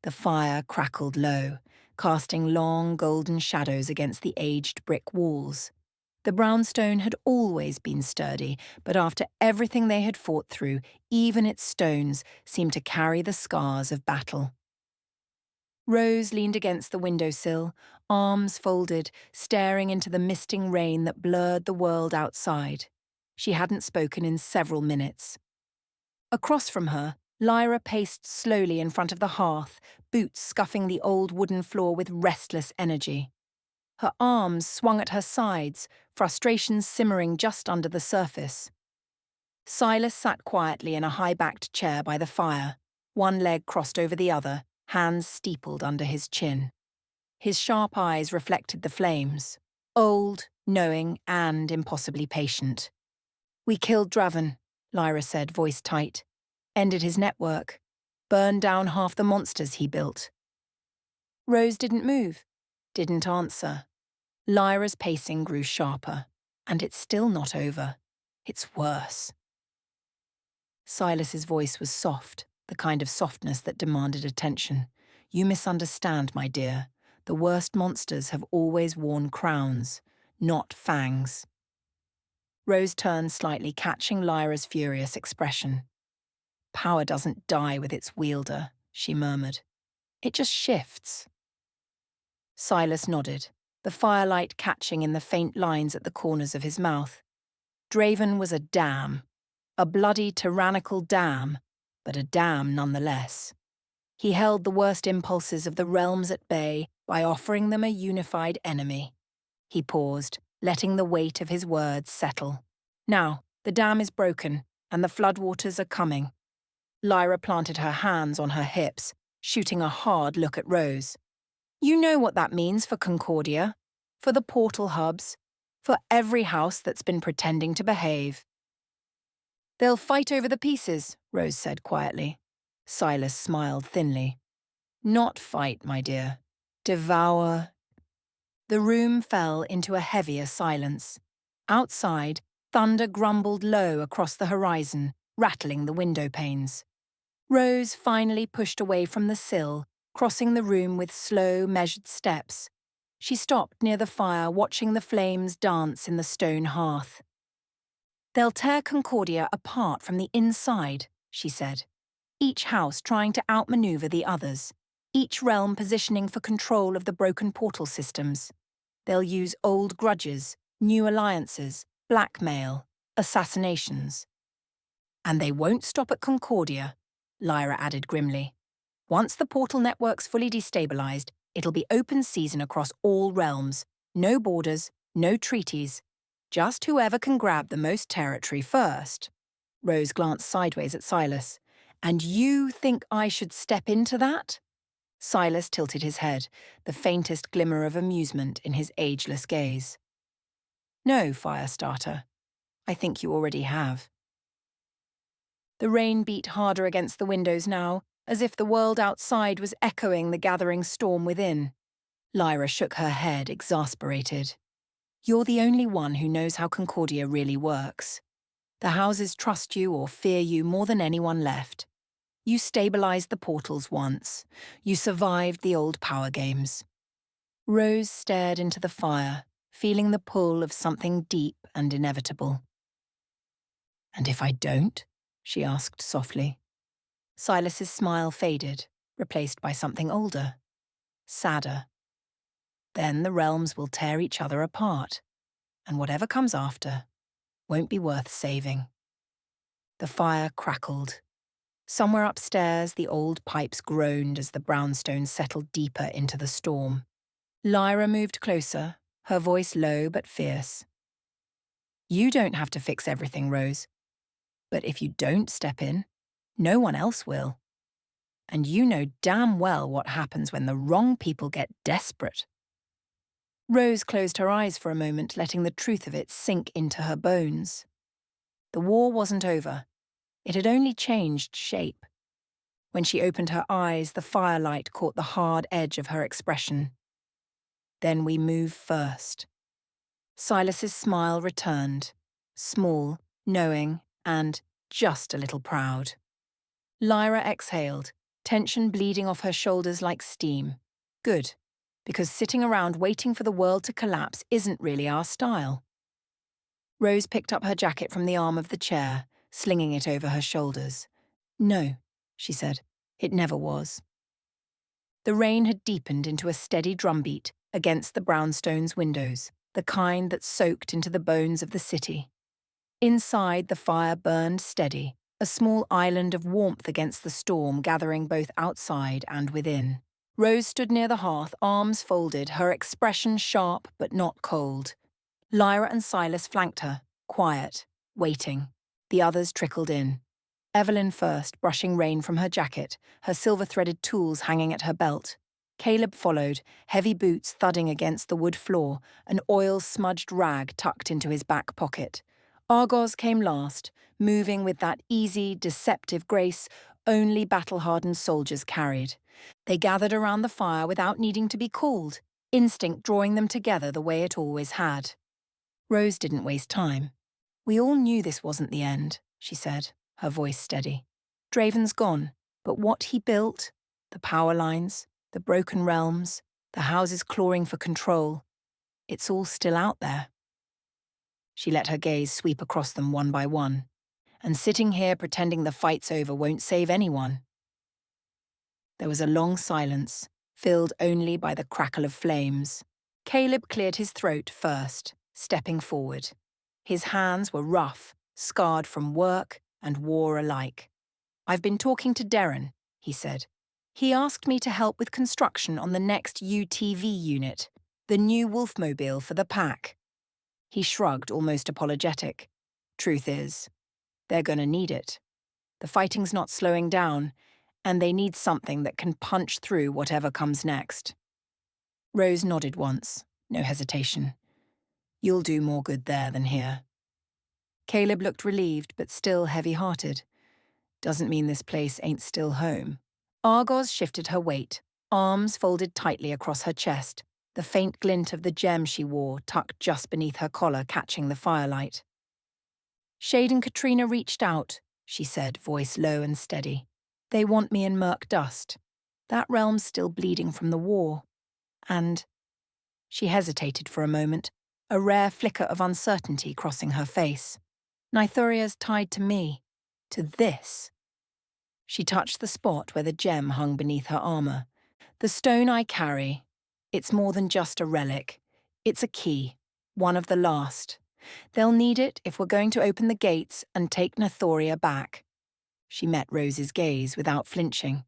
The fire crackled low, casting long golden shadows against the aged brick walls. The brownstone had always been sturdy, but after everything they had fought through, even its stones seemed to carry the scars of battle. Rose leaned against the windowsill, arms folded, staring into the misting rain that blurred the world outside. She hadn't spoken in several minutes. Across from her, Lyra paced slowly in front of the hearth, boots scuffing the old wooden floor with restless energy. Her arms swung at her sides, frustration simmering just under the surface. Silas sat quietly in a high-backed chair by the fire, one leg crossed over the other, hands steepled under his chin. His sharp eyes reflected the flames, old, knowing, and impossibly patient. "We killed Draven," Lyra said, voice tight. "Ended his network. Burned down half the monsters he built." Rose didn't move, didn't answer. Lyra's pacing grew sharper, and it's still not over. It's worse. Silas's voice was soft, the kind of softness that demanded attention. "You misunderstand, my dear. The worst monsters have always worn crowns, not fangs." Rose turned slightly, catching Lyra's furious expression. "Power doesn't die with its wielder," she murmured. "It just shifts." Silas nodded, the firelight catching in the faint lines at the corners of his mouth. Draven was a dam. A bloody, tyrannical dam, but a dam nonetheless. He held the worst impulses of the realms at bay by offering them a unified enemy. He paused, letting the weight of his words settle. "Now, the dam is broken, and the floodwaters are coming." Lyra planted her hands on her hips, shooting a hard look at Rose. "You know what that means for Concordia, for the portal hubs, for every house that's been pretending to behave." "They'll fight over the pieces," Rose said quietly. Silas smiled thinly. "Not fight, my dear. Devour." The room fell into a heavier silence. Outside, thunder grumbled low across the horizon, rattling the window panes. Rose finally pushed away from the sill, crossing the room with slow, measured steps. She stopped near the fire, watching the flames dance in the stone hearth. "They'll tear Concordia apart from the inside," she said. "Each house trying to outmaneuver the others. Each realm positioning for control of the broken portal systems. They'll use old grudges, new alliances, blackmail, assassinations. And they won't stop at Concordia," Lyra added grimly. "Once the portal network's fully destabilized, it'll be open season across all realms. No borders, no treaties. Just whoever can grab the most territory first." Rose glanced sideways at Silas. "And you think I should step into that?" Silas tilted his head, the faintest glimmer of amusement in his ageless gaze. "No, Firestarter. I think you already have." The rain beat harder against the windows now, as if the world outside was echoing the gathering storm within. Lyra shook her head, exasperated. "You're the only one who knows how Concordia really works. The houses trust you or fear you more than anyone left. You stabilized the portals once. You survived the old power games." Rose stared into the fire, feeling the pull of something deep and inevitable. "And if I don't?" she asked softly. Silas's smile faded, replaced by something older, sadder. "Then the realms will tear each other apart, and whatever comes after won't be worth saving." The fire crackled. Somewhere upstairs, the old pipes groaned as the brownstone settled deeper into the storm. Lyra moved closer, her voice low but fierce. "You don't have to fix everything, Rose. But if you don't step in, no one else will. And you know damn well what happens when the wrong people get desperate." Rose closed her eyes for a moment, letting the truth of it sink into her bones. The war wasn't over. It had only changed shape. When she opened her eyes, the firelight caught the hard edge of her expression. "Then we move first." Silas's smile returned, small, knowing, and just a little proud. Lyra exhaled, tension bleeding off her shoulders like steam. Good, because sitting around waiting for the world to collapse isn't really our style. Rose picked up her jacket from the arm of the chair, slinging it over her shoulders. No, she said, it never was. The rain had deepened into a steady drumbeat against the brownstone's windows, the kind that soaked into the bones of the city. Inside, the fire burned steady, a small island of warmth against the storm gathering both outside and within. Rose stood near the hearth, arms folded, her expression sharp but not cold. Lyra and Silas flanked her, quiet, waiting. The others trickled in. Evelyn first, brushing rain from her jacket, her silver-threaded tools hanging at her belt. Caleb followed, heavy boots thudding against the wood floor, an oil-smudged rag tucked into his back pocket. Argos came last, moving with that easy, deceptive grace only battle-hardened soldiers carried. They gathered around the fire without needing to be called, instinct drawing them together the way it always had. Rose didn't waste time. We all knew this wasn't the end, she said, her voice steady. Draven's gone, but what he built, the power lines, the broken realms, the houses clawing for control, it's all still out there. She let her gaze sweep across them one by one. And sitting here pretending the fight's over won't save anyone. There was a long silence, filled only by the crackle of flames. Caleb cleared his throat first, stepping forward. His hands were rough, scarred from work and war alike. I've been talking to Darren, he said. He asked me to help with construction on the next UTV unit, the new Wolfmobile for the pack. He shrugged, almost apologetic. Truth is, they're gonna need it. The fighting's not slowing down, and they need something that can punch through whatever comes next. Rose nodded once, no hesitation. You'll do more good there than here. Caleb looked relieved, but still heavy-hearted. Doesn't mean this place ain't still home. Argos shifted her weight, arms folded tightly across her chest, the faint glint of the gem she wore tucked just beneath her collar catching the firelight. Shade and Katrina reached out, she said, voice low and steady. They want me in Murk Dust. That realm's still bleeding from the war. And... She hesitated for a moment, a rare flicker of uncertainty crossing her face. Nythuria's tied to me. To this. She touched the spot where the gem hung beneath her armor. The stone I carry, it's more than just a relic. It's a key, one of the last. They'll need it if we're going to open the gates and take Nythoria back. She met Rose's gaze without flinching.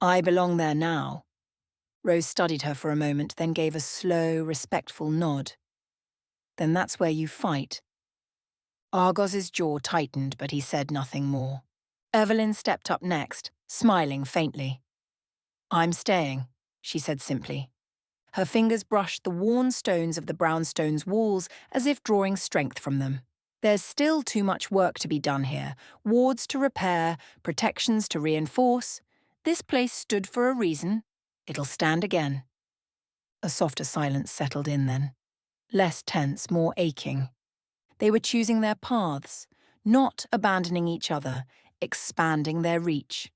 I belong there now. Rose studied her for a moment, then gave a slow, respectful nod. Then that's where you fight. Argos's jaw tightened, but he said nothing more. Evelyn stepped up next, smiling faintly. I'm staying, she said simply. Her fingers brushed the worn stones of the brownstone's walls as if drawing strength from them. There's still too much work to be done here, wards to repair, protections to reinforce. This place stood for a reason. It'll stand again. A softer silence settled in then. Less tense, more aching. They were choosing their paths, not abandoning each other, expanding their reach.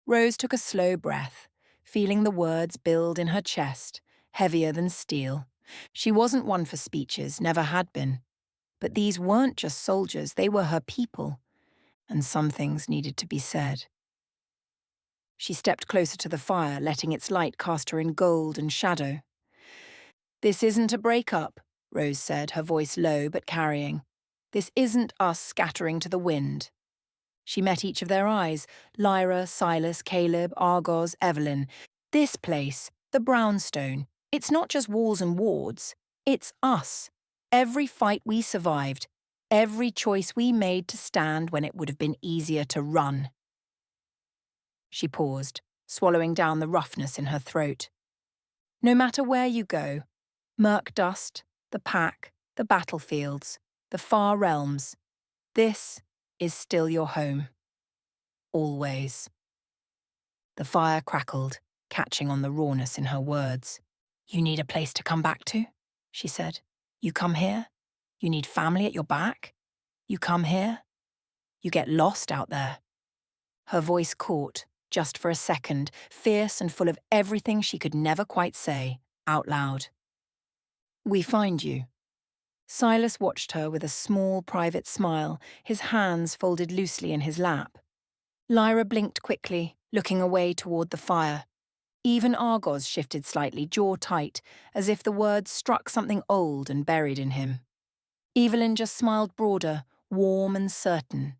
Rose took a slow breath, feeling the words build in her chest, heavier than steel. She wasn't one for speeches, never had been. But these weren't just soldiers, they were her people, and some things needed to be said. She stepped closer to the fire, letting its light cast her in gold and shadow. This isn't a break-up, Rose said, her voice low but carrying. This isn't us scattering to the wind. She met each of their eyes, Lyra, Silas, Caleb, Argos, Evelyn. This place, the brownstone, it's not just walls and wards, it's us. Every fight we survived, every choice we made to stand when it would have been easier to run. She paused, swallowing down the roughness in her throat. No matter where you go, Murk Dust, the pack, the battlefields, the far realms, this is still your home. Always. The fire crackled, catching on the rawness in her words. You need a place to come back to, she said. You come here. You need family at your back. You come here. You get lost out there. Her voice caught, just for a second, fierce and full of everything she could never quite say, out loud. "We find you." Silas watched her with a small, private smile, his hands folded loosely in his lap. Lyra blinked quickly, looking away toward the fire. Even Argos shifted slightly, jaw tight, as if the words struck something old and buried in him. Evelyn just smiled broader, warm and certain.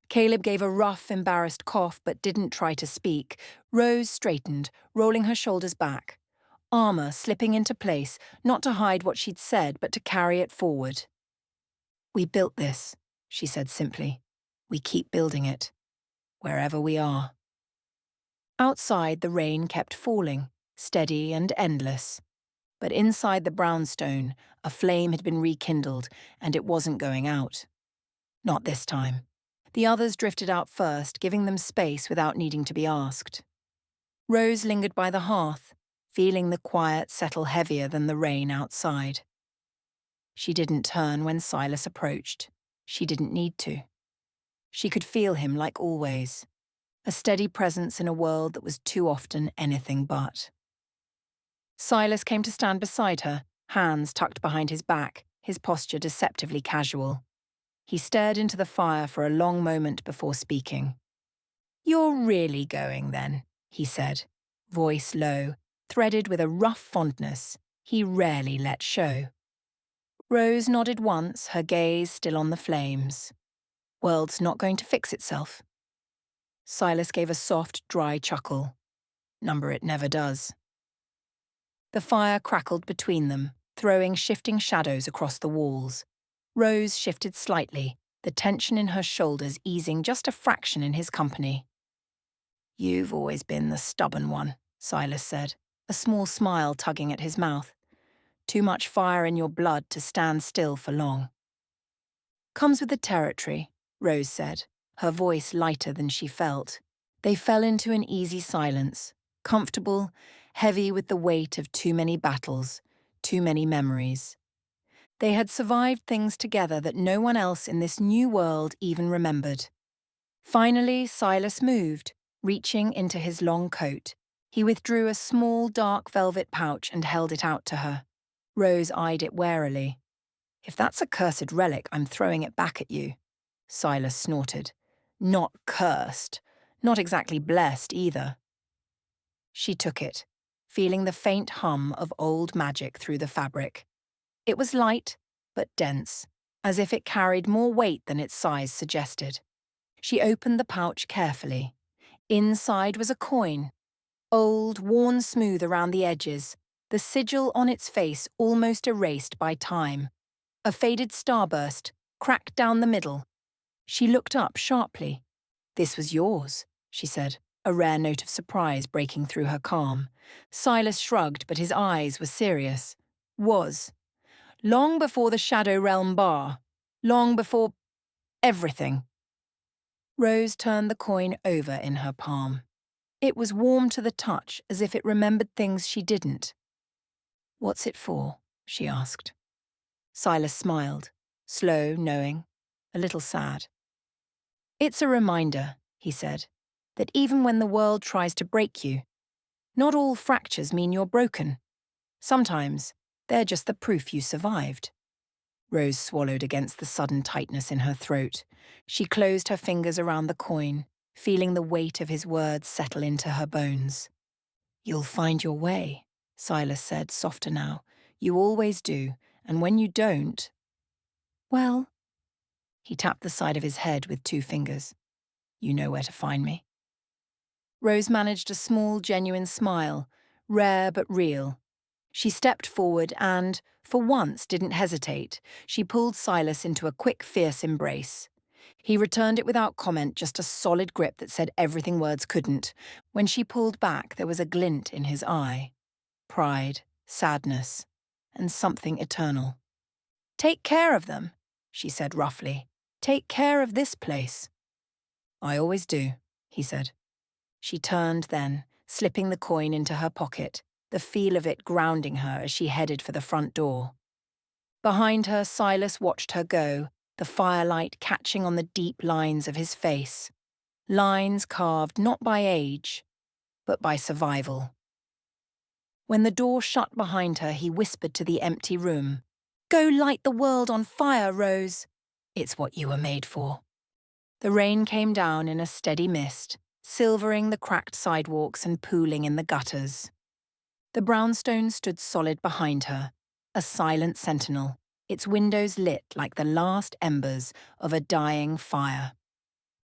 Caleb gave a rough, embarrassed cough but didn't try to speak. Rose straightened, rolling her shoulders back. Armor slipping into place, not to hide what she'd said, but to carry it forward. "We built this," she said simply. "We keep building it, wherever we are." Outside, the rain kept falling, steady and endless. But inside the brownstone, a flame had been rekindled, and it wasn't going out. Not this time. The others drifted out first, giving them space without needing to be asked. Rose lingered by the hearth, feeling the quiet settle heavier than the rain outside. She didn't turn when Silas approached. She didn't need to. She could feel him like always. A steady presence in a world that was too often anything but. Silas came to stand beside her, hands tucked behind his back, his posture deceptively casual. He stared into the fire for a long moment before speaking. "You're really going, then," he said, voice low, threaded with a rough fondness he rarely let show. Rose nodded once, her gaze still on the flames. "World's not going to fix itself." Silas gave a soft, dry chuckle. "Number it never does." The fire crackled between them, throwing shifting shadows across the walls. Rose shifted slightly, the tension in her shoulders easing just a fraction in his company. "You've always been the stubborn one," Silas said, a small smile tugging at his mouth. "Too much fire in your blood to stand still for long." "Comes with the territory," Rose said, her voice lighter than she felt. They fell into an easy silence, comfortable, heavy with the weight of too many battles, too many memories. They had survived things together that no one else in this new world even remembered. Finally, Silas moved, reaching into his long coat. He withdrew a small, dark velvet pouch and held it out to her. Rose eyed it warily. "If that's a cursed relic, I'm throwing it back at you," Silas snorted. "Not cursed. Not exactly blessed, either." She took it, feeling the faint hum of old magic through the fabric. It was light, but dense, as if it carried more weight than its size suggested. She opened the pouch carefully. Inside was a coin, old, worn smooth around the edges, the sigil on its face almost erased by time. A faded starburst, cracked down the middle. She looked up sharply. "This was yours," she said, a rare note of surprise breaking through her calm. Silas shrugged, but his eyes were serious. "Was. Long before the Shadow Realm bar. Long before everything." Rose turned the coin over in her palm. It was warm to the touch, as if it remembered things she didn't. "What's it for?" she asked. Silas smiled, slow, knowing, a little sad. "It's a reminder," he said, "that even when the world tries to break you, not all fractures mean you're broken. Sometimes they're just the proof you survived." Rose swallowed against the sudden tightness in her throat. She closed her fingers around the coin, feeling the weight of his words settle into her bones. "You'll find your way," Silas said, softer now. "You always do, and when you don't—" "Well," he tapped the side of his head with 2 fingers. "You know where to find me." Rose managed a small, genuine smile, rare but real. She stepped forward and, for once, didn't hesitate. She pulled Silas into a quick, fierce embrace. He returned it without comment, just a solid grip that said everything words couldn't. When she pulled back, there was a glint in his eye. Pride, sadness, and something eternal. "Take care of them," she said roughly. "Take care of this place." "I always do," he said. She turned then, slipping the coin into her pocket, the feel of it grounding her as she headed for the front door. Behind her, Silas watched her go, the firelight catching on the deep lines of his face. lines carved not by age, but by survival. When the door shut behind her, he whispered to the empty room, "Go light the world on fire, Rose. It's what you were made for." The rain came down in a steady mist, silvering the cracked sidewalks and pooling in the gutters. The brownstone stood solid behind her, a silent sentinel, its windows lit like the last embers of a dying fire.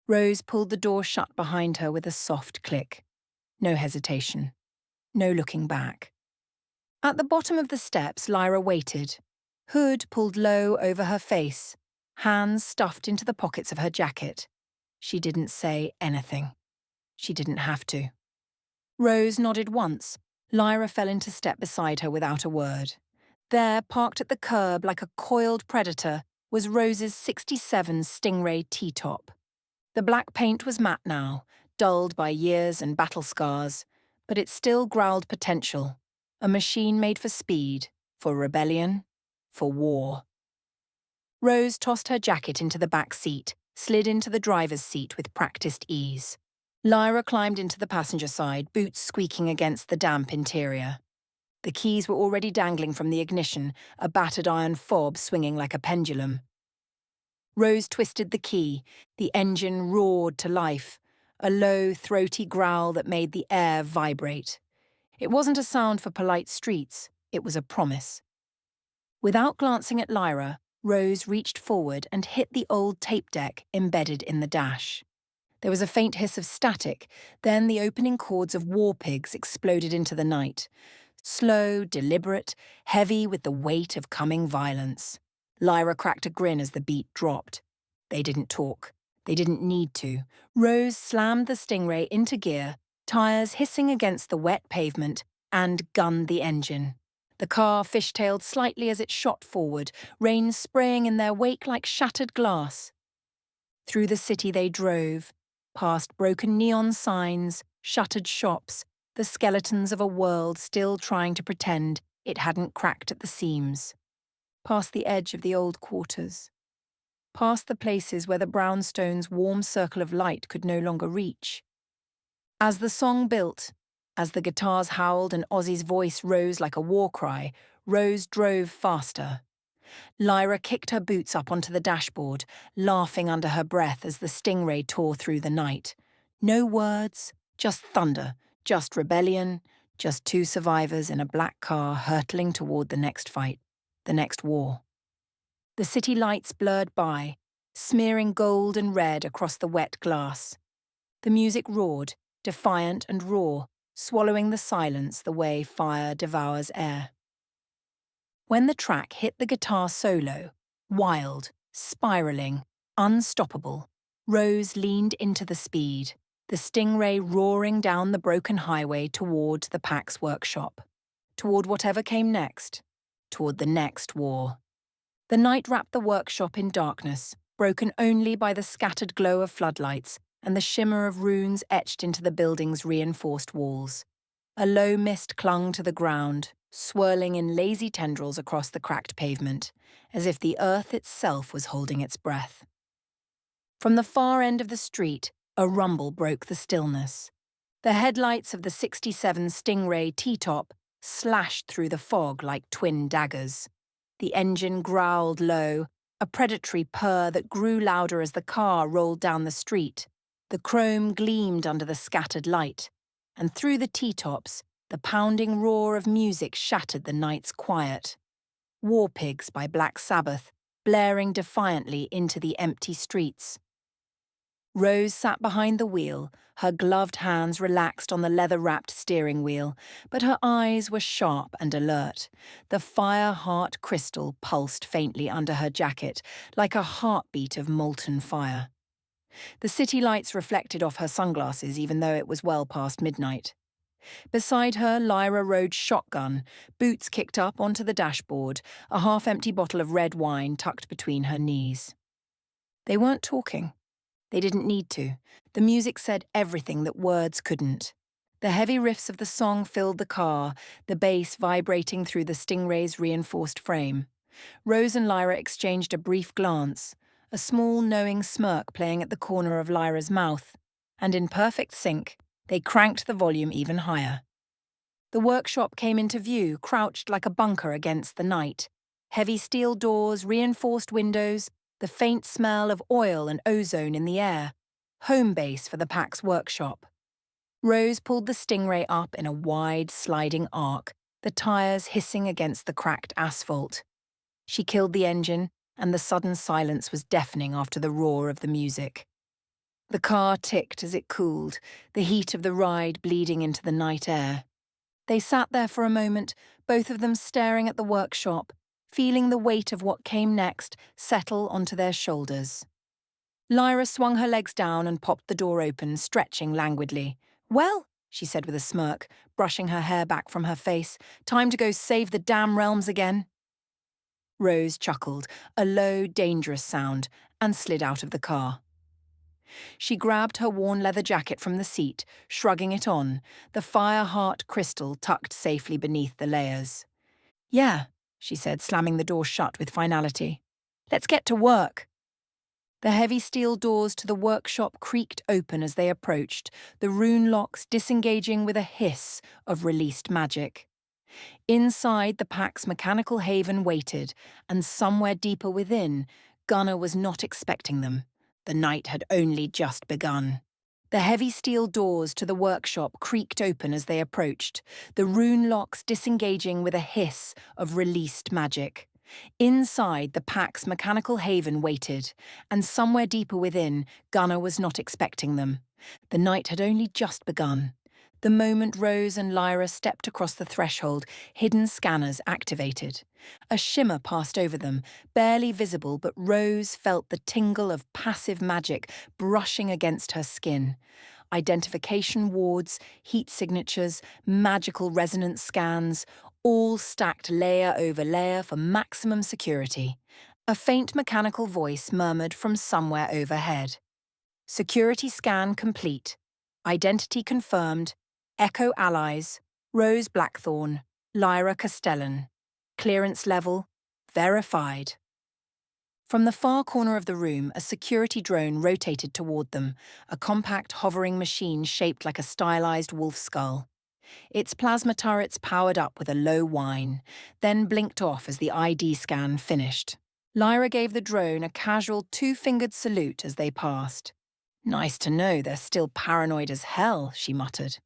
Rose pulled the door shut behind her with a soft click. No hesitation. No looking back. At the bottom of the steps, Lyra waited, hood pulled low over her face, hands stuffed into the pockets of her jacket. She didn't say anything. She didn't have to. Rose nodded once. Lyra fell into step beside her without a word. There, parked at the curb like a coiled predator, was Rose's '67 Stingray T-top. The black paint was matte now, dulled by years and battle scars, but it still growled potential. A machine made for speed, for rebellion, for war. Rose tossed her jacket into the back seat, slid into the driver's seat with practiced ease. Lyra climbed into the passenger side, boots squeaking against the damp interior. The keys were already dangling from the ignition, a battered iron fob swinging like a pendulum. Rose twisted the key. The engine roared to life, a low, throaty growl that made the air vibrate. It wasn't a sound for polite streets, it was a promise. Without glancing at Lyra, Rose reached forward and hit the old tape deck embedded in the dash. There was a faint hiss of static, then the opening chords of War Pigs exploded into the night. Slow, deliberate, heavy with the weight of coming violence. Lyra cracked a grin as the beat dropped. They didn't talk. They didn't need to. Rose slammed the Stingray into gear, tires hissing against the wet pavement, and gunned the engine. The car fishtailed slightly as it shot forward, rain spraying in their wake like shattered glass. Through the city they drove, past broken neon signs, shuttered shops, the skeletons of a world still trying to pretend it hadn't cracked at the seams. Past the edge of the old quarters. Past the places where the brownstone's warm circle of light could no longer reach. As the song built, as the guitars howled and Ozzy's voice rose like a war cry, Rose drove faster. Lyra kicked her boots up onto the dashboard, laughing under her breath as the Stingray tore through the night. No words, just thunder, just rebellion, just two survivors in a black car hurtling toward the next fight, the next war. The city lights blurred by, smearing gold and red across the wet glass. The music roared, defiant and raw, swallowing the silence the way fire devours air. When the track hit the guitar solo, wild, spiraling, unstoppable, Rose leaned into the speed, the Stingray roaring down the broken highway toward the Pack's workshop, toward whatever came next, toward the next war. The night wrapped the workshop in darkness, broken only by the scattered glow of floodlights and the shimmer of runes etched into the building's reinforced walls. A low mist clung to the ground, swirling in lazy tendrils across the cracked pavement, as if the earth itself was holding its breath. From the far end of the street, a rumble broke the stillness. The headlights of the '67 Stingray T-top slashed through the fog like twin daggers. The engine growled low, a predatory purr that grew louder as the car rolled down the street. The chrome gleamed under the scattered light, and through the T-tops, the pounding roar of music shattered the night's quiet. War Pigs by Black Sabbath, blaring defiantly into the empty streets. Rose sat behind the wheel, her gloved hands relaxed on the leather-wrapped steering wheel, but her eyes were sharp and alert. The fire-heart crystal pulsed faintly under her jacket, like a heartbeat of molten fire. The city lights reflected off her sunglasses even though it was well past midnight. Beside her, Lyra rode shotgun, boots kicked up onto the dashboard, a half-empty bottle of red wine tucked between her knees. They weren't talking. They didn't need to. The music said everything that words couldn't. The heavy riffs of the song filled the car, the bass vibrating through the Stingray's reinforced frame. Rose and Lyra exchanged a brief glance, a small, knowing smirk playing at the corner of Lyra's mouth. and in perfect sync, they cranked the volume even higher. The workshop came into view, crouched like a bunker against the night. Heavy steel doors, reinforced windows, the faint smell of oil and ozone in the air. Home base for the pack's workshop. Rose pulled the Stingray up in a wide, sliding arc, the tires hissing against the cracked asphalt. She killed the engine, and the sudden silence was deafening after the roar of the music. The car ticked as it cooled, the heat of the ride bleeding into the night air. They sat there for a moment, both of them staring at the workshop, feeling the weight of what came next settle onto their shoulders. Lyra swung her legs down and popped the door open, stretching languidly. "Well," she said with a smirk, brushing her hair back from her face, "time to go save the damn realms again." Rose chuckled, a low, dangerous sound, and slid out of the car. She grabbed her worn leather jacket from the seat, shrugging it on, the fire heart crystal tucked safely beneath the layers. "Yeah," she said, slamming the door shut with finality. "Let's get to work." The heavy steel doors to the workshop creaked open as they approached, the rune locks disengaging with a hiss of released magic. Inside, the pack's mechanical haven waited, and somewhere deeper within, Gunnar was not expecting them. The night had only just begun. The heavy steel doors to the workshop creaked open as they approached, the rune locks disengaging with a hiss of released magic. Inside, the pack's mechanical haven waited, and somewhere deeper within, Gunnar was not expecting them. The night had only just begun. The moment Rose and Lyra stepped across the threshold, hidden scanners activated. A shimmer passed over them, barely visible, but Rose felt the tingle of passive magic brushing against her skin. Identification wards, heat signatures, magical resonance scans, all stacked layer over layer for maximum security. A faint mechanical voice murmured from somewhere overhead. "Security scan complete. Identity confirmed. Echo allies. Rose Blackthorn. Lyra Castellan. Clearance level. Verified." From the far corner of the room, a security drone rotated toward them, a compact hovering machine shaped like a stylized wolf skull. Its plasma turrets powered up with a low whine, then blinked off as the ID scan finished. Lyra gave the drone a casual two-fingered salute as they passed. "Nice to know they're still paranoid as hell," she muttered.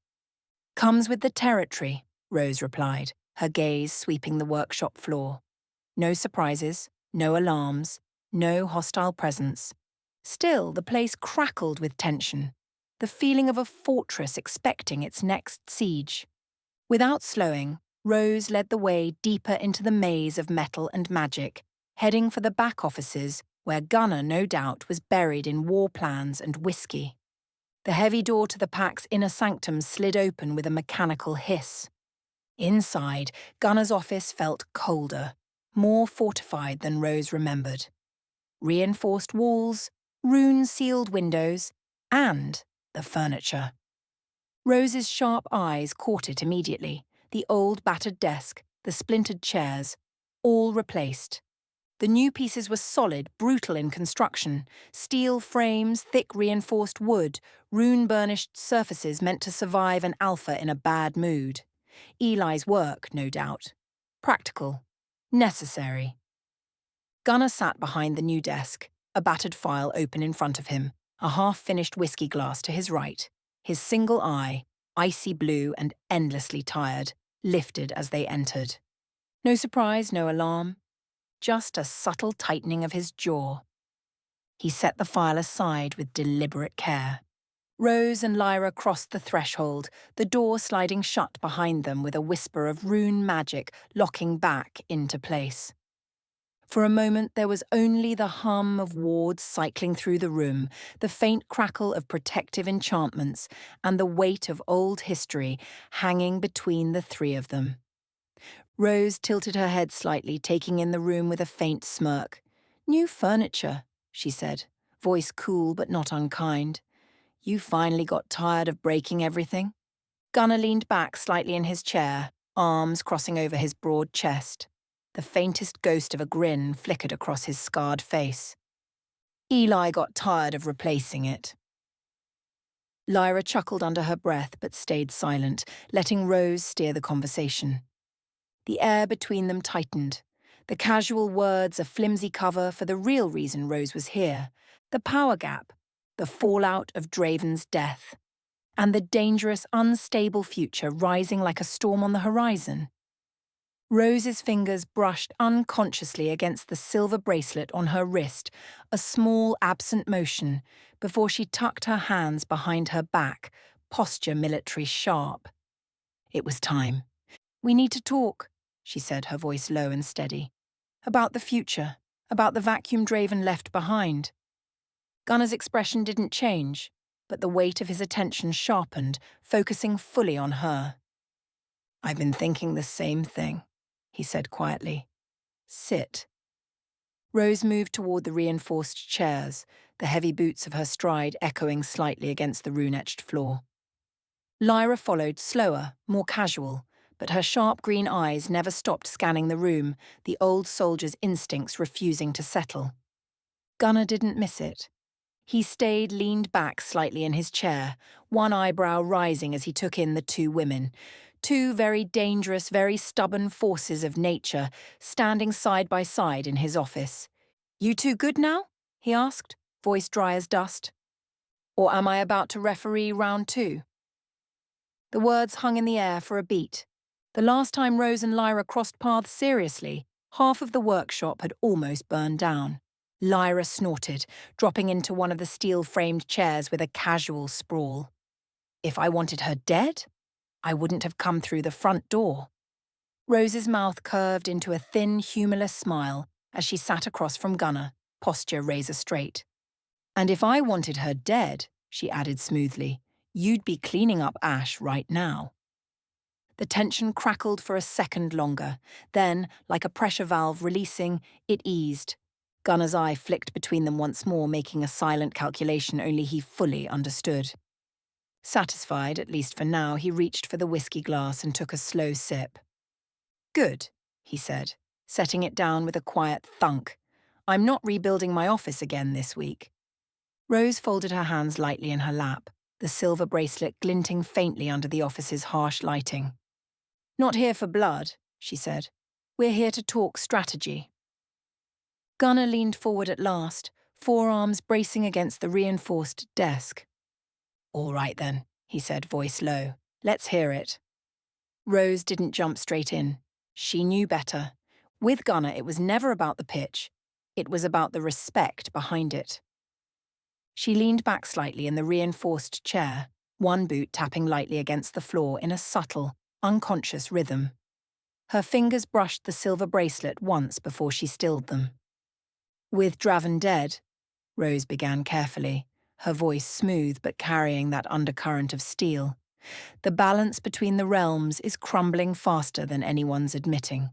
"Comes with the territory," Rose replied, her gaze sweeping the workshop floor. No surprises, no alarms, no hostile presence. Still, the place crackled with tension, the feeling of a fortress expecting its next siege. Without slowing, Rose led the way deeper into the maze of metal and magic, heading for the back offices where Gunnar, no doubt, was buried in war plans and whiskey. The heavy door to the pack's inner sanctum slid open with a mechanical hiss. Inside, Gunnar's office felt colder, more fortified than Rose remembered. Reinforced walls, rune-sealed windows, and the furniture. Rose's sharp eyes caught it immediately, the old battered desk, the splintered chairs, all replaced. The new pieces were solid, brutal in construction, steel frames, thick reinforced wood, rune-burnished surfaces meant to survive an alpha in a bad mood. Eli's work, no doubt. Practical. Necessary. Gunnar sat behind the new desk, a battered file open in front of him, a half-finished whiskey glass to his right, his single eye, icy blue and endlessly tired, lifted as they entered. No surprise, no alarm, just a subtle tightening of his jaw. He set the file aside with deliberate care. Rose and Lyra crossed the threshold, the door sliding shut behind them with a whisper of rune magic locking back into place. For a moment there was only the hum of wards cycling through the room, the faint crackle of protective enchantments, and the weight of old history hanging between the three of them. Rose tilted her head slightly, taking in the room with a faint smirk. "New furniture," she said, voice cool but not unkind. "You finally got tired of breaking everything?" Gunnar leaned back slightly in his chair, arms crossing over his broad chest. The faintest ghost of a grin flickered across his scarred face. "Eli got tired of replacing it." Lyra chuckled under her breath but stayed silent, letting Rose steer the conversation. The air between them tightened. The casual words a flimsy cover for the real reason Rose was here. The power gap, the fallout of Draven's death, and the dangerous, unstable future rising like a storm on the horizon. Rose's fingers brushed unconsciously against the silver bracelet on her wrist, a small, absent motion, before she tucked her hands behind her back, posture military sharp. It was time. "We need to talk," she said, her voice low and steady. "About the future, about the vacuum Draven left behind." Gunner's expression didn't change, but the weight of his attention sharpened, focusing fully on her. "I've been thinking the same thing," he said quietly. "Sit." Rose moved toward the reinforced chairs, the heavy boots of her stride echoing slightly against the rune-etched floor. Lyra followed, slower, more casual, but her sharp green eyes never stopped scanning the room, the old soldier's instincts refusing to settle. Gunner didn't miss it. He stayed leaned back slightly in his chair, one eyebrow rising as he took in the two women, two very dangerous, very stubborn forces of nature standing side by side in his office. "You two good now?" he asked, voice dry as dust. "Or am I about to referee round two?" The words hung in the air for a beat. The last time Rose and Lyra crossed paths seriously, half of the workshop had almost burned down. Lyra snorted, dropping into one of the steel-framed chairs with a casual sprawl. "If I wanted her dead, I wouldn't have come through the front door." Rose's mouth curved into a thin, humorless smile as she sat across from Gunner, posture razor straight. "And if I wanted her dead," she added smoothly, "you'd be cleaning up ash right now." The tension crackled for a second longer. Then, like a pressure valve releasing, it eased. Gunner's eye flicked between them once more, making a silent calculation only he fully understood. Satisfied, at least for now, he reached for the whiskey glass and took a slow sip. "Good," he said, setting it down with a quiet thunk. "I'm not rebuilding my office again this week." Rose folded her hands lightly in her lap, the silver bracelet glinting faintly under the office's harsh lighting. "Not here for blood," she said. "We're here to talk strategy." Gunner leaned forward at last, forearms bracing against the reinforced desk. "All right then," he said, voice low. "Let's hear it." Rose didn't jump straight in. She knew better. With Gunner, it was never about the pitch. It was about the respect behind it. She leaned back slightly in the reinforced chair, one boot tapping lightly against the floor in a subtle, unconscious rhythm. Her fingers brushed the silver bracelet once before she stilled them. "With Draven dead," Rose began carefully, her voice smooth but carrying that undercurrent of steel, "the balance between the realms is crumbling faster than anyone's admitting."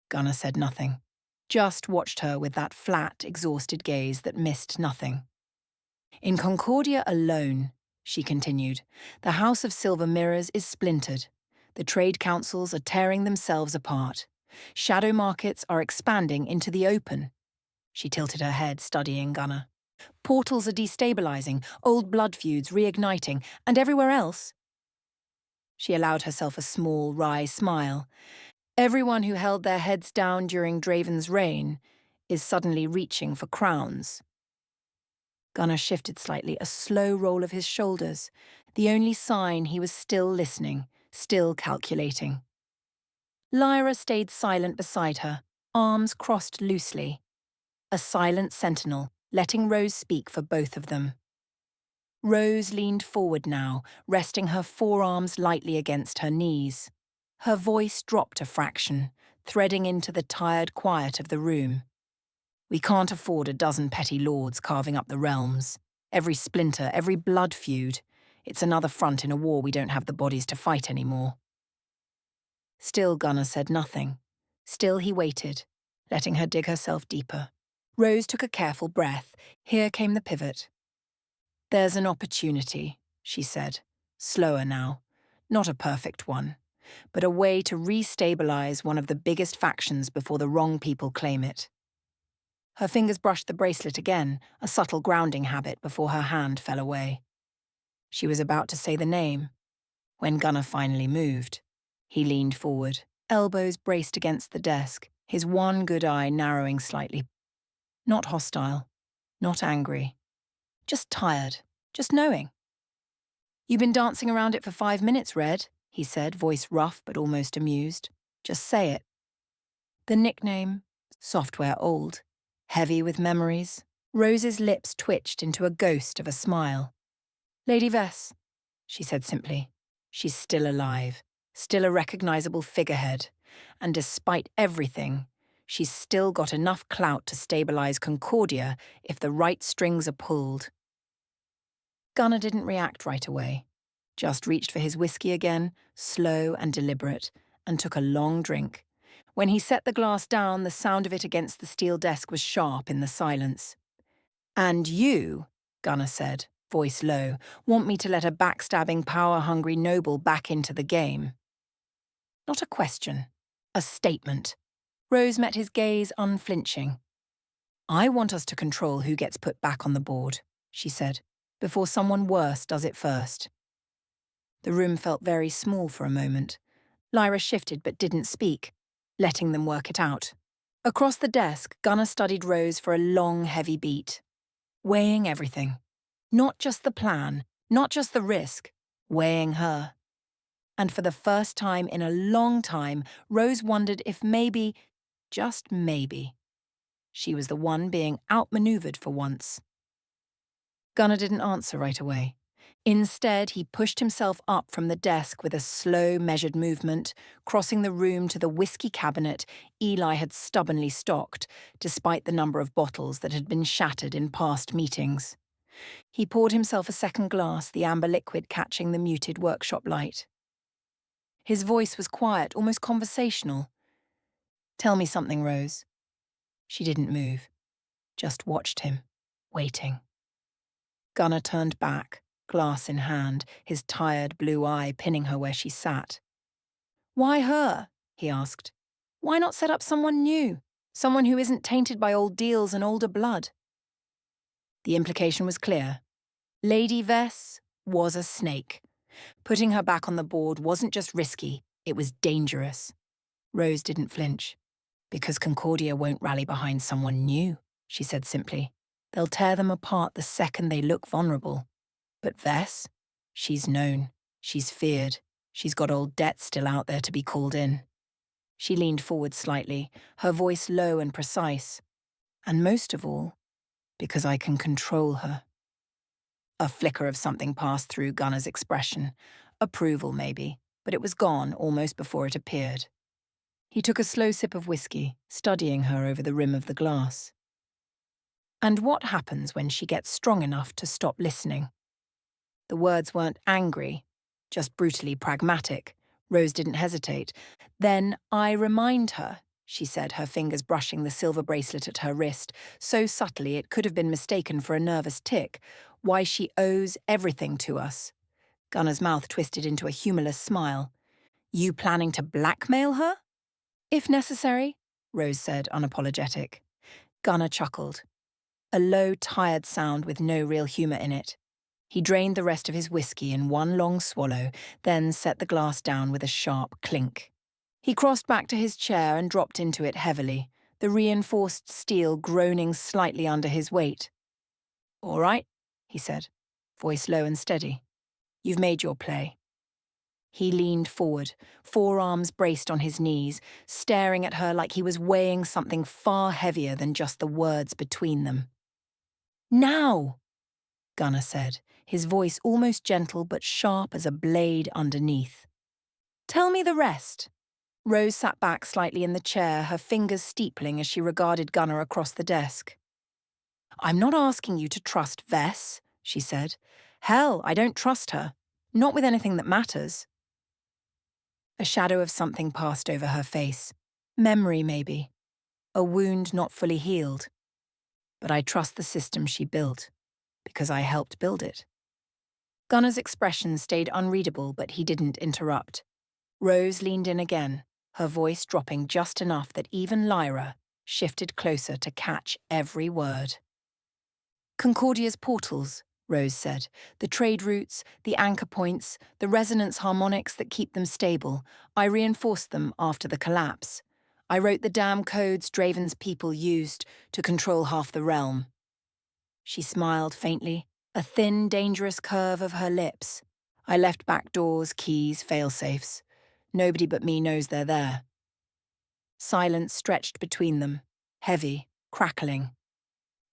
Gunner said nothing, just watched her with that flat, exhausted gaze that missed nothing. "In Concordia alone," she continued, "the House of Silver Mirrors is splintered. The trade councils are tearing themselves apart. Shadow markets are expanding into the open." She tilted her head, studying Gunner. "Portals are destabilizing, old blood feuds reigniting, and everywhere else." She allowed herself a small, wry smile. "Everyone who held their heads down during Draven's reign is suddenly reaching for crowns." Gunner shifted slightly, a slow roll of his shoulders, the only sign he was still listening, still calculating. Lyra stayed silent beside her, arms crossed loosely. A silent sentinel, letting Rose speak for both of them. Rose leaned forward now, resting her forearms lightly against her knees. Her voice dropped a fraction, threading into the tired quiet of the room. "We can't afford a dozen petty lords carving up the realms. Every splinter, every blood feud. It's another front in a war we don't have the bodies to fight anymore." Still Gunner said nothing. Still he waited, letting her dig herself deeper. Rose took a careful breath. Here came the pivot. "There's an opportunity," she said, slower now. Not a perfect one, but a way to re-stabilize one of the biggest factions before the wrong people claim it. Her fingers brushed the bracelet again, a subtle grounding habit before her hand fell away. She was about to say the name, when Gunnar finally moved. He leaned forward, elbows braced against the desk, his one good eye narrowing slightly. Not hostile, not angry, just tired, just knowing. "You've been dancing around it for 5 minutes, Red," he said, voice rough but almost amused. "Just say it." The nickname, software old, heavy with memories. Rose's lips twitched into a ghost of a smile. "Lady Vess," she said simply. "She's still alive, still a recognizable figurehead, and despite everything, she's still got enough clout to stabilize Concordia if the right strings are pulled." Gunnar didn't react right away, just reached for his whiskey again, slow and deliberate, and took a long drink. When he set the glass down, the sound of it against the steel desk was sharp in the silence. "And you," Gunnar said, voice low, "want me to let a backstabbing, power-hungry noble back into the game?" Not a question, a statement. Rose met his gaze unflinching. "I want us to control who gets put back on the board," she said, "before someone worse does it first." The room felt very small for a moment. Lyra shifted but didn't speak, letting them work it out. Across the desk, Gunnar studied Rose for a long, heavy beat, weighing everything. Not just the plan, not just the risk, weighing her. And for the first time in a long time, Rose wondered if maybe, just maybe, she was the one being outmaneuvered for once. Gunnar didn't answer right away. Instead, he pushed himself up from the desk with a slow, measured movement, crossing the room to the whiskey cabinet Eli had stubbornly stocked, despite the number of bottles that had been shattered in past meetings. He poured himself a second glass, the amber liquid catching the muted workshop light. His voice was quiet, almost conversational. "Tell me something, Rose." She didn't move, just watched him, waiting. Gunnar turned back, glass in hand, his tired blue eye pinning her where she sat. "Why her?" he asked. "Why not set up someone new? Someone who isn't tainted by old deals and older blood?" The implication was clear. Lady Vess was a snake. Putting her back on the board wasn't just risky, it was dangerous. Rose didn't flinch. "Because Concordia won't rally behind someone new," she said simply. "They'll tear them apart the second they look vulnerable. But Vess? She's known. She's feared. She's got old debts still out there to be called in." She leaned forward slightly, her voice low and precise. "And most of all, because I can control her." A flicker of something passed through Gunnar's expression. Approval, maybe, but it was gone almost before it appeared. He took a slow sip of whiskey, studying her over the rim of the glass. "And what happens when she gets strong enough to stop listening?" The words weren't angry, just brutally pragmatic. Rose didn't hesitate. "Then I remind her," she said, her fingers brushing the silver bracelet at her wrist, so subtly it could have been mistaken for a nervous tic, "why she owes everything to us." Gunnar's mouth twisted into a humorless smile. "You planning to blackmail her?" "If necessary," Rose said, unapologetic. Gunnar chuckled. A low, tired sound with no real humour in it. He drained the rest of his whiskey in one long swallow, then set the glass down with a sharp clink. He crossed back to his chair and dropped into it heavily, the reinforced steel groaning slightly under his weight. "All right," he said, voice low and steady. "You've made your play." He leaned forward, forearms braced on his knees, staring at her like he was weighing something far heavier than just the words between them. "Now!" Gunnar said, his voice almost gentle but sharp as a blade underneath. "Tell me the rest." Rose sat back slightly in the chair, her fingers steepling as she regarded Gunnar across the desk. "I'm not asking you to trust Vess," she said. "Hell, I don't trust her. Not with anything that matters." A shadow of something passed over her face. Memory, maybe. A wound not fully healed. But I trust the system she built, because I helped build it. Gunnar's expression stayed unreadable, but he didn't interrupt. Rose leaned in again, her voice dropping just enough that even Lyra shifted closer to catch every word. "Concordia's portals, Rose said. The trade routes, the anchor points, the resonance harmonics that keep them stable. I reinforced them after the collapse. I wrote the damn codes Draven's people used to control half the realm. She smiled faintly, a thin, dangerous curve of her lips. I left back doors, keys, fail-safes. Nobody but me knows they're there. Silence stretched between them, heavy, crackling.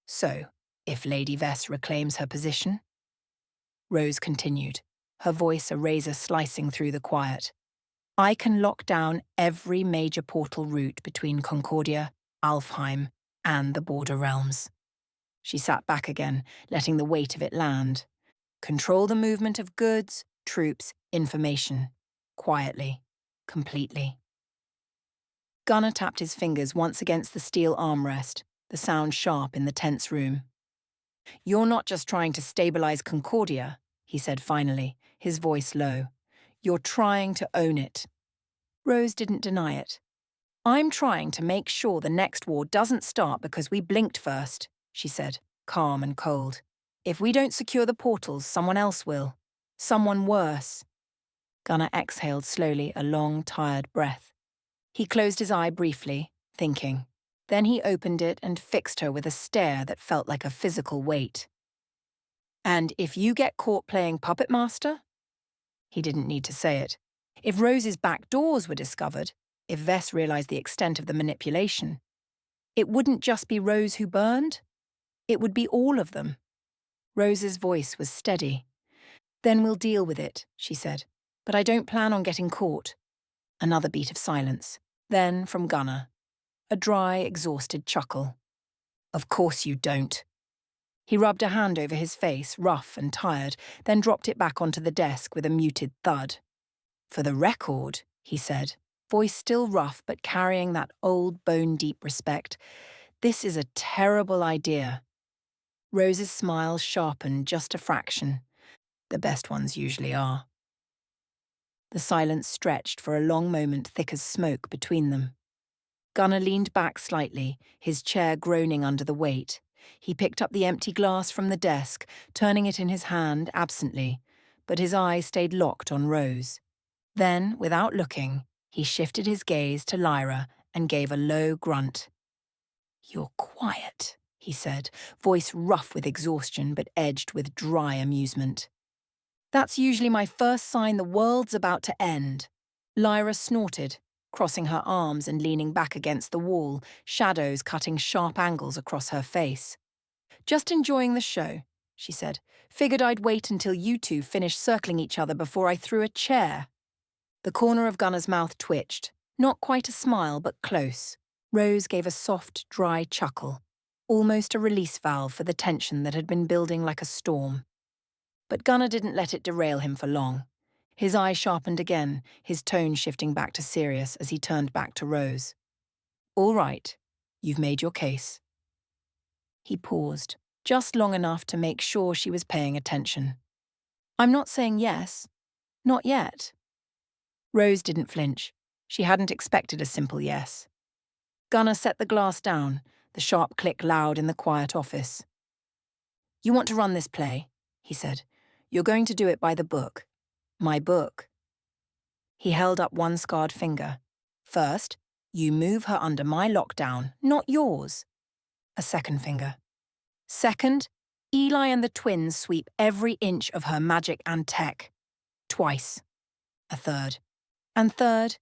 So, if Lady Vess reclaims her position? Rose continued, her voice a razor slicing through the quiet. I can lock down every major portal route between Concordia, Alfheim, and the border realms. She sat back again, letting the weight of it land. Control the movement of goods, troops, information. Quietly. Completely. Gunnar tapped his fingers once against the steel armrest, the sound sharp in the tense room. You're not just trying to stabilize Concordia, he said finally, his voice low. You're trying to own it. Rose didn't deny it. I'm trying to make sure the next war doesn't start because we blinked first, she said, calm and cold. If we don't secure the portals, someone else will. Someone worse. Gunnar exhaled slowly, a long, tired breath. He closed his eye briefly, thinking. Then he opened it and fixed her with a stare that felt like a physical weight. And if you get caught playing puppet master? He didn't need to say it. If Rose's back doors were discovered, if Vess realized the extent of the manipulation, it wouldn't just be Rose who burned. It would be all of them. Rose's voice was steady. Then we'll deal with it, she said. But I don't plan on getting caught. Another beat of silence. Then, from Gunnar, a dry, exhausted chuckle. Of course you don't. He rubbed a hand over his face, rough and tired, then dropped it back onto the desk with a muted thud. For the record, he said, voice still rough but carrying that old bone-deep respect, this is a terrible idea. Rose's smile sharpened just a fraction. The best ones usually are. The silence stretched for a long moment, thick as smoke between them. Gunnar leaned back slightly, his chair groaning under the weight. He picked up the empty glass from the desk, turning it in his hand absently, but his eye stayed locked on Rose. Then, without looking, he shifted his gaze to Lyra and gave a low grunt. You're quiet, he said, voice rough with exhaustion but edged with dry amusement. That's usually my first sign the world's about to end. Lyra snorted, crossing her arms and leaning back against the wall, shadows cutting sharp angles across her face. Just enjoying the show, she said. Figured I'd wait until you two finished circling each other before I threw a chair. The corner of Gunnar's mouth twitched, not quite a smile but close. Rose gave a soft, dry chuckle, almost a release valve for the tension that had been building like a storm. But Gunnar didn't let it derail him for long. His eye sharpened again, his tone shifting back to serious as he turned back to Rose. All right, you've made your case. He paused, just long enough to make sure she was paying attention. I'm not saying yes. Not yet. Rose didn't flinch. She hadn't expected a simple yes. Gunnar set the glass down, the sharp click loud in the quiet office. You want to run this play, he said. You're going to do it by the book. My book. He held up one scarred finger. First, you move her under my lockdown, not yours. A second finger. Second, Eli and the twins sweep every inch of her magic and tech. Twice. A third. And third,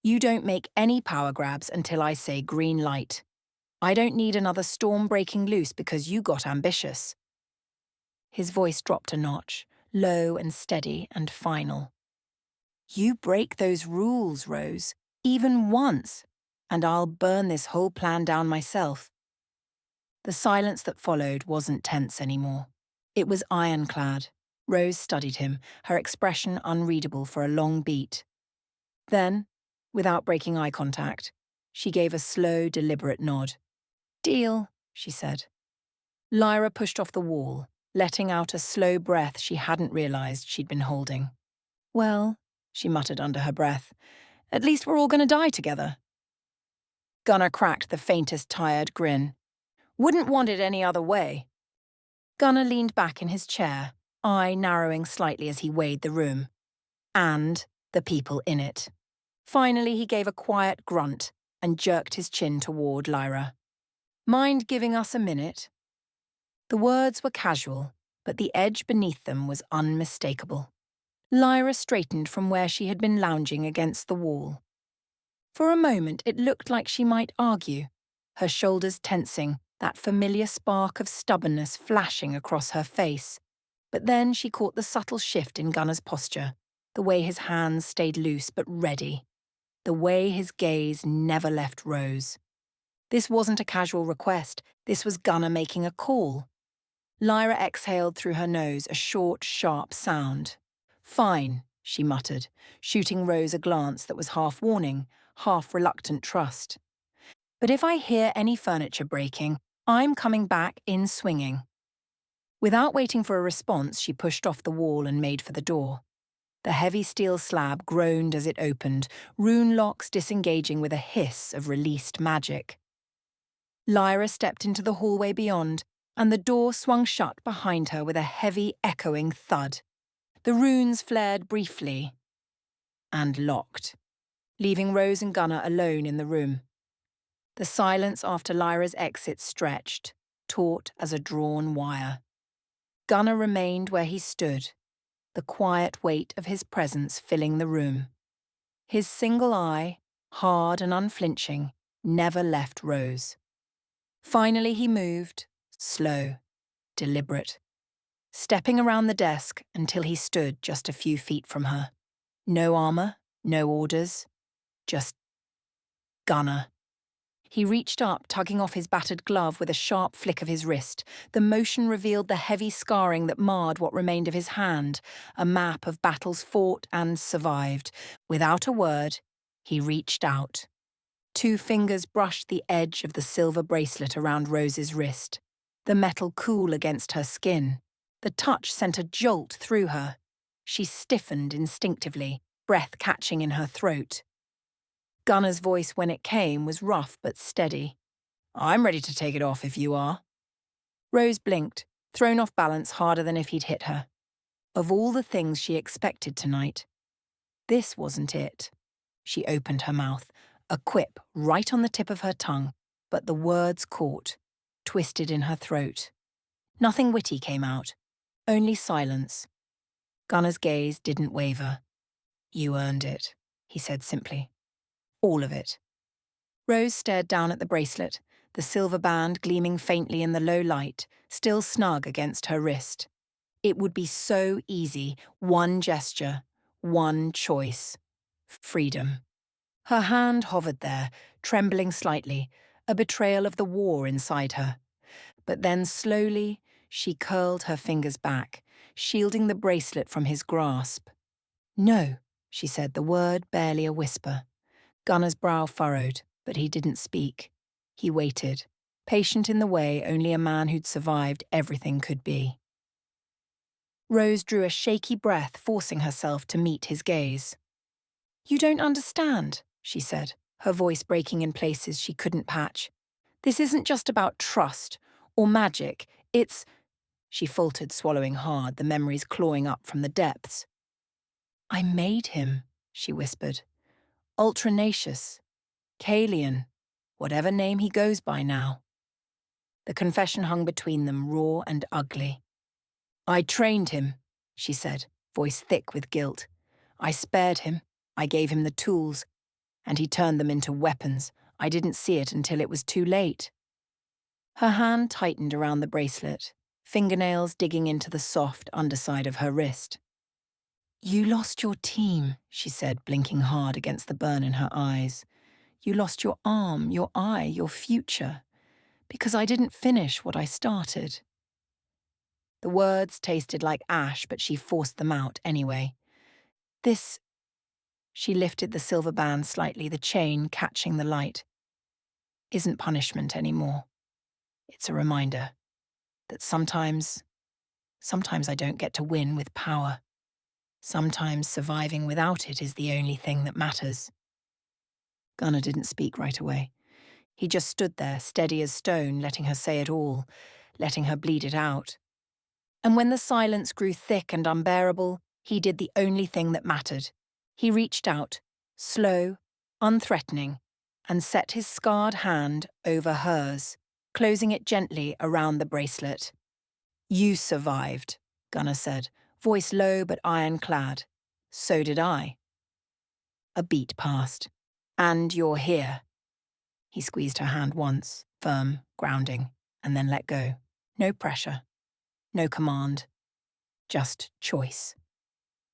you don't make any power grabs until I say green light. I don't need another storm breaking loose because you got ambitious. His voice dropped a notch, low and steady and final. You break those rules, Rose, even once, and I'll burn this whole plan down myself. The silence that followed wasn't tense anymore. It was ironclad. Rose studied him, her expression unreadable for a long beat. Then, without breaking eye contact, she gave a slow, deliberate nod. Deal, she said. Lyra pushed off the wall, letting out a slow breath she hadn't realized she'd been holding. Well, she muttered under her breath, at least we're all going to die together. Gunnar cracked the faintest tired grin. Wouldn't want it any other way. Gunnar leaned back in his chair, eye narrowing slightly as he weighed the room. And the people in it. Finally, he gave a quiet grunt and jerked his chin toward Lyra. Mind giving us a minute? The words were casual, but the edge beneath them was unmistakable. Lyra straightened from where she had been lounging against the wall. For a moment, it looked like she might argue, her shoulders tensing, that familiar spark of stubbornness flashing across her face. But then she caught the subtle shift in Gunnar's posture, the way his hands stayed loose but ready, the way his gaze never left Rose. This wasn't a casual request, this was Gunnar making a call. Lyra exhaled through her nose, a short, sharp sound. "Fine," she muttered, shooting Rose a glance that was half warning, half reluctant trust. "But if I hear any furniture breaking, I'm coming back in swinging." Without waiting for a response, she pushed off the wall and made for the door. The heavy steel slab groaned as it opened, rune locks disengaging with a hiss of released magic. Lyra stepped into the hallway beyond, and the door swung shut behind her with a heavy, echoing thud. The runes flared briefly and locked, leaving Rose and Gunnar alone in the room. The silence after Lyra's exit stretched, taut as a drawn wire. Gunnar remained where he stood, the quiet weight of his presence filling the room. His single eye, hard and unflinching, never left Rose. Finally he moved, slow, deliberate, stepping around the desk until he stood just a few feet from her. No armor, no orders, just Gunnar. He reached up, tugging off his battered glove with a sharp flick of his wrist. The motion revealed the heavy scarring that marred what remained of his hand, a map of battles fought and survived. Without a word, he reached out. 2 fingers brushed the edge of the silver bracelet around Rose's wrist, the metal cool against her skin. The touch sent a jolt through her. She stiffened instinctively, breath catching in her throat. Gunnar's voice when it came was rough but steady. "I'm ready to take it off if you are." Rose blinked, thrown off balance harder than if he'd hit her. Of all the things she expected tonight, this wasn't it. She opened her mouth, a quip right on the tip of her tongue, but the words caught, twisted in her throat. Nothing witty came out, only silence. Gunnar's gaze didn't waver. "You earned it," he said simply. "All of it." Rose stared down at the bracelet, the silver band gleaming faintly in the low light, still snug against her wrist. It would be so easy, one gesture, one choice. Freedom. Her hand hovered there, trembling slightly, a betrayal of the war inside her. But then slowly, she curled her fingers back, shielding the bracelet from his grasp. "No," she said, the word barely a whisper. Gunnar's brow furrowed, but he didn't speak. He waited, patient in the way only a man who'd survived everything could be. Rose drew a shaky breath, forcing herself to meet his gaze. "You don't understand," she said, her voice breaking in places she couldn't patch. "This isn't just about trust or magic, it's—" She faltered, swallowing hard, the memories clawing up from the depths. "I made him," she whispered. "Ultranacious. Kalian. Whatever name he goes by now." The confession hung between them, raw and ugly. "I trained him," she said, voice thick with guilt. "I spared him. I gave him the tools. And he turned them into weapons. I didn't see it until it was too late." Her hand tightened around the bracelet, fingernails digging into the soft underside of her wrist. "You lost your team," she said, blinking hard against the burn in her eyes. "You lost your arm, your eye, your future. Because I didn't finish what I started." The words tasted like ash, but she forced them out anyway. "This—" She lifted the silver band slightly, the chain catching the light. "Isn't punishment anymore. It's a reminder that sometimes I don't get to win with power. Sometimes surviving without it is the only thing that matters." Gunnar didn't speak right away. He just stood there, steady as stone, letting her say it all, letting her bleed it out. And when the silence grew thick and unbearable, he did the only thing that mattered. He reached out, slow, unthreatening, and set his scarred hand over hers, closing it gently around the bracelet. You survived, Gunnar said, voice low but ironclad. So did I. A beat passed. And you're here. He squeezed her hand once, firm, grounding, and then let go. No pressure. No command. Just choice.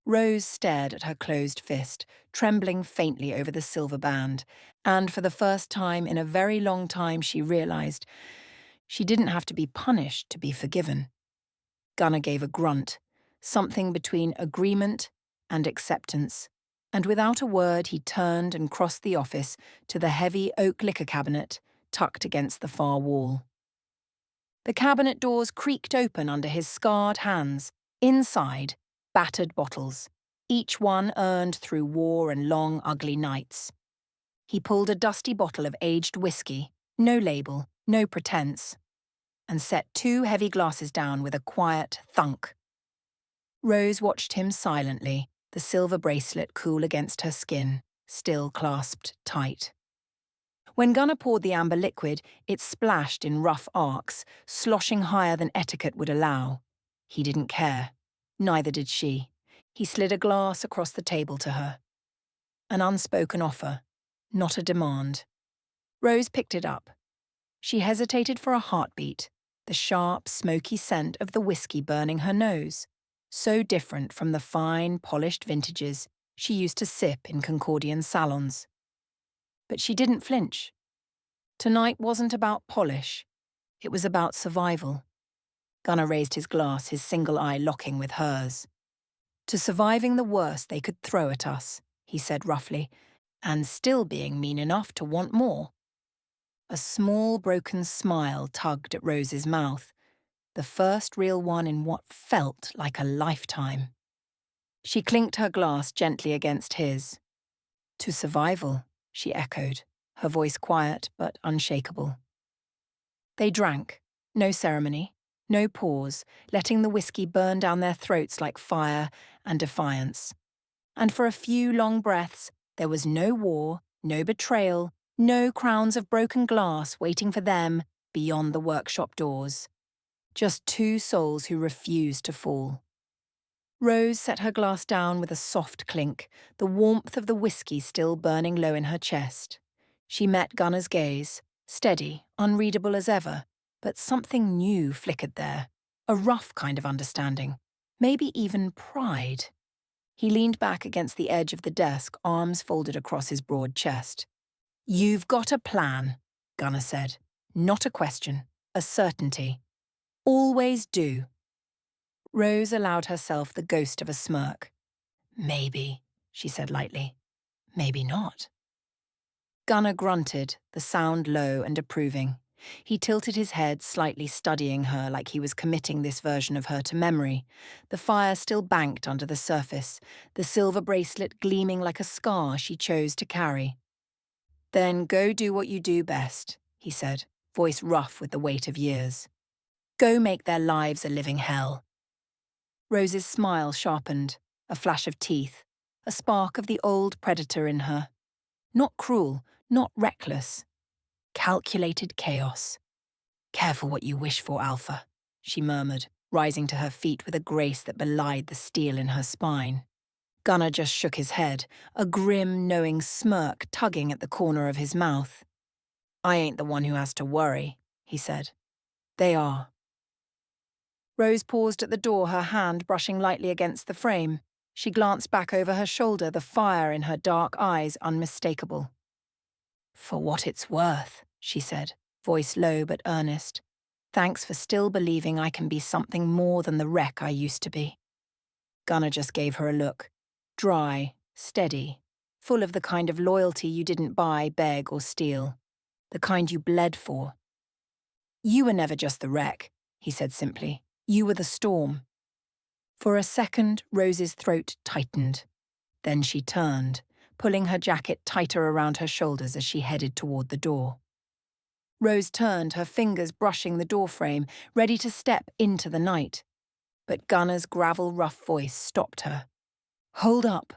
Rose stared at her closed fist, trembling faintly over the silver band, and for the first time in a very long time she realized she didn't have to be punished to be forgiven. Gunnar gave a grunt, something between agreement and acceptance, and without a word he turned and crossed the office to the heavy oak liquor cabinet tucked against the far wall. The cabinet doors creaked open under his scarred hands. Inside, battered bottles, each one earned through war and long, ugly nights. He pulled a dusty bottle of aged whiskey, no label, no pretense, and set 2 heavy glasses down with a quiet thunk. Rose watched him silently, the silver bracelet cool against her skin, still clasped tight. When Gunnar poured the amber liquid, it splashed in rough arcs, sloshing higher than etiquette would allow. He didn't care. Neither did she. He slid a glass across the table to her. An unspoken offer, not a demand. Rose picked it up. She hesitated for a heartbeat, the sharp, smoky scent of the whiskey burning her nose, so different from the fine, polished vintages she used to sip in Concordian salons. But she didn't flinch. Tonight wasn't about polish. It was about survival. Gunnar raised his glass, his single eye locking with hers. To surviving the worst they could throw at us, he said roughly, and still being mean enough to want more. A small, broken smile tugged at Rose's mouth, the first real one in what felt like a lifetime. She clinked her glass gently against his. To survival, she echoed, her voice quiet but unshakable. They drank, no ceremony, no pause, letting the whiskey burn down their throats like fire and defiance. And for a few long breaths, there was no war, no betrayal, no crowns of broken glass waiting for them beyond the workshop doors. Just 2 souls who refused to fall. Rose set her glass down with a soft clink, the warmth of the whiskey still burning low in her chest. She met Gunnar's gaze, steady, unreadable as ever, but something new flickered there, a rough kind of understanding, maybe even pride. He leaned back against the edge of the desk, arms folded across his broad chest. You've got a plan, Gunnar said. Not a question, a certainty. Always do. Rose allowed herself the ghost of a smirk. Maybe, she said lightly. Maybe not. Gunnar grunted, the sound low and approving. He tilted his head, slightly studying her like he was committing this version of her to memory. The fire still banked under the surface, the silver bracelet gleaming like a scar she chose to carry. Then go do what you do best, he said, voice rough with the weight of years. Go make their lives a living hell. Rose's smile sharpened, a flash of teeth, a spark of the old predator in her. Not cruel, not reckless. Calculated chaos. Careful what you wish for, Alpha, she murmured, rising to her feet with a grace that belied the steel in her spine. Gunnar just shook his head, a grim, knowing smirk tugging at the corner of his mouth. I ain't the one who has to worry, he said. They are. Rose paused at the door, her hand brushing lightly against the frame. She glanced back over her shoulder, the fire in her dark eyes unmistakable. For what it's worth, she said, voice low but earnest. Thanks for still believing I can be something more than the wreck I used to be. Gunnar just gave her a look. Dry, steady, full of the kind of loyalty you didn't buy, beg, or steal. The kind you bled for. You were never just the wreck, he said simply. You were the storm. For a second, Rose's throat tightened. Then she turned, pulling her jacket tighter around her shoulders as she headed toward the door. Rose turned, her fingers brushing the doorframe, ready to step into the night. But Gunner's gravel-rough voice stopped her. "Hold up."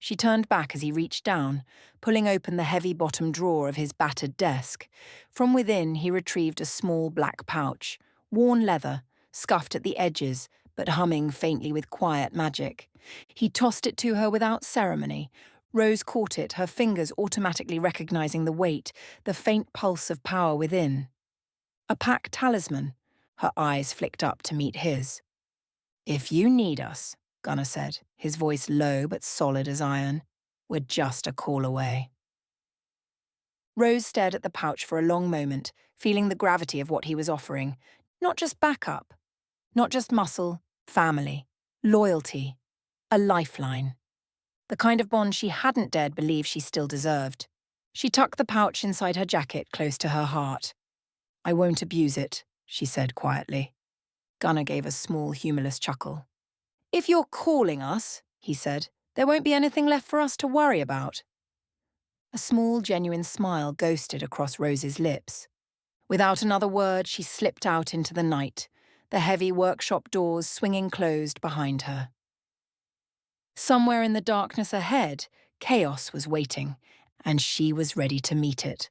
She turned back as he reached down, pulling open the heavy bottom drawer of his battered desk. From within, he retrieved a small black pouch, worn leather, scuffed at the edges, but humming faintly with quiet magic. He tossed it to her without ceremony. Rose caught it, her fingers automatically recognizing the weight, the faint pulse of power within. A pack talisman. Her eyes flicked up to meet his. "If you need us," Gunner said, his voice low but solid as iron, "we're just a call away." Rose stared at the pouch for a long moment, feeling the gravity of what he was offering. Not just backup, not just muscle, family, loyalty, a lifeline. The kind of bond she hadn't dared believe she still deserved. She tucked the pouch inside her jacket close to her heart. "I won't abuse it," she said quietly. Gunner gave a small, humorless chuckle. "If you're calling us," he said, "there won't be anything left for us to worry about." A small, genuine smile ghosted across Rose's lips. Without another word, she slipped out into the night, the heavy workshop doors swinging closed behind her. Somewhere in the darkness ahead, chaos was waiting, and she was ready to meet it.